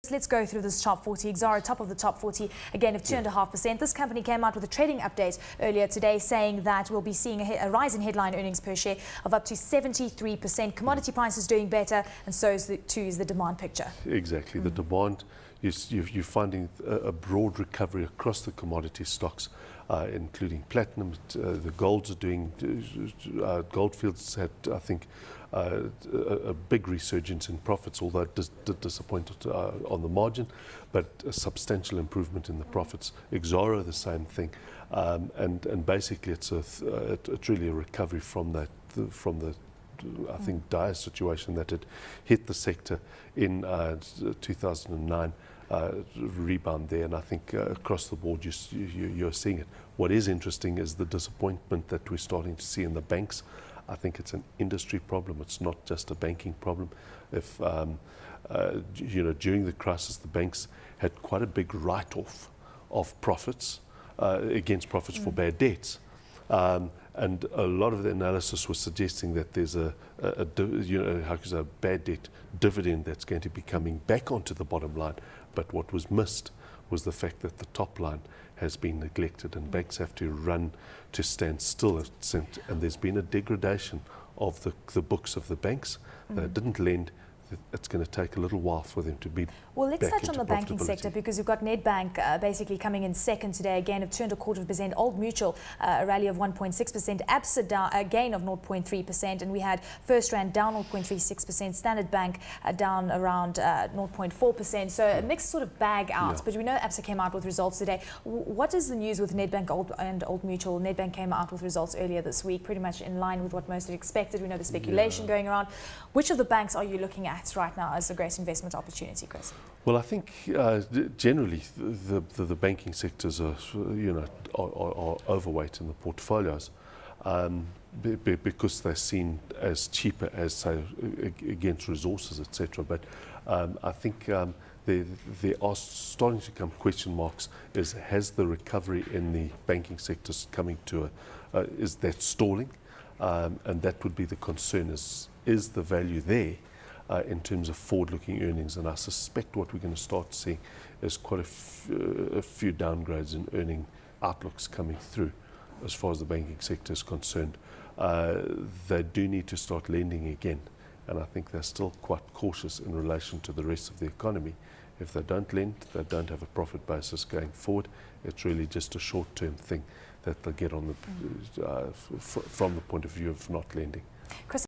Let's go through this top 40. Exxaro, top of the top 40, a gain of 2.5%. This company came out with a trading update earlier today saying that we'll be seeing a rise in headline earnings per share of up to 73%. Commodity prices doing better, and so is the demand picture. Exactly. The demand, you're finding a broad recovery across the commodity stocks, including platinum. The golds are doing, Goldfields had, I think, a big resurgence in profits, although it did disappoint on the margin, but a substantial improvement in the profits. Exxaro, the same thing, and basically it's really a recovery from the I think dire situation that had hit the sector in 2009. Rebound there, and I think across the board you're seeing it. What is interesting is the disappointment that we're starting to see in the banks. I think it's an industry problem. It's not just a banking problem. If during the crisis, the banks had quite a big write-off of profits against profits for bad debts, and a lot of the analysis was suggesting that there's a bad debt dividend that's going to be coming back onto the bottom line. But what was missed was the fact that the top line has been neglected, and banks have to run to stand still, and there's been a degradation of the books of the banks. They didn't lend. It's going to take a little while for them to be. Well, let's touch on the banking sector, because you've got Nedbank basically coming in second today, a gain of 2.25%. Old Mutual, a rally of 1.6%. ABSA, a gain of 0.3%. And we had First Rand down 0.36%. Standard Bank down around 0.4%. So a mixed sort of bag out. Yeah. But we know ABSA came out with results today. What is the news with Nedbank and Old Mutual? Nedbank came out with results earlier this week, pretty much in line with what most had expected. We know the speculation going around. Which of the banks are you looking at right now as a great investment opportunity, Chris? Well, I think generally the banking sectors are overweight in the portfolios because they're seen as cheaper as, say, against resources, etc. But I think there are starting to come question marks. Has the recovery in the banking sectors coming to is that stalling? And that would be the concern. Is the value there in terms of forward-looking earnings? And I suspect what we're going to start seeing is quite a few downgrades in earning outlooks coming through as far as the banking sector is concerned. They do need to start lending again, and I think they're still quite cautious in relation to the rest of the economy. If they don't lend, they don't have a profit basis going forward. It's really just a short-term thing that they'll get on from the point of view of not lending. Chris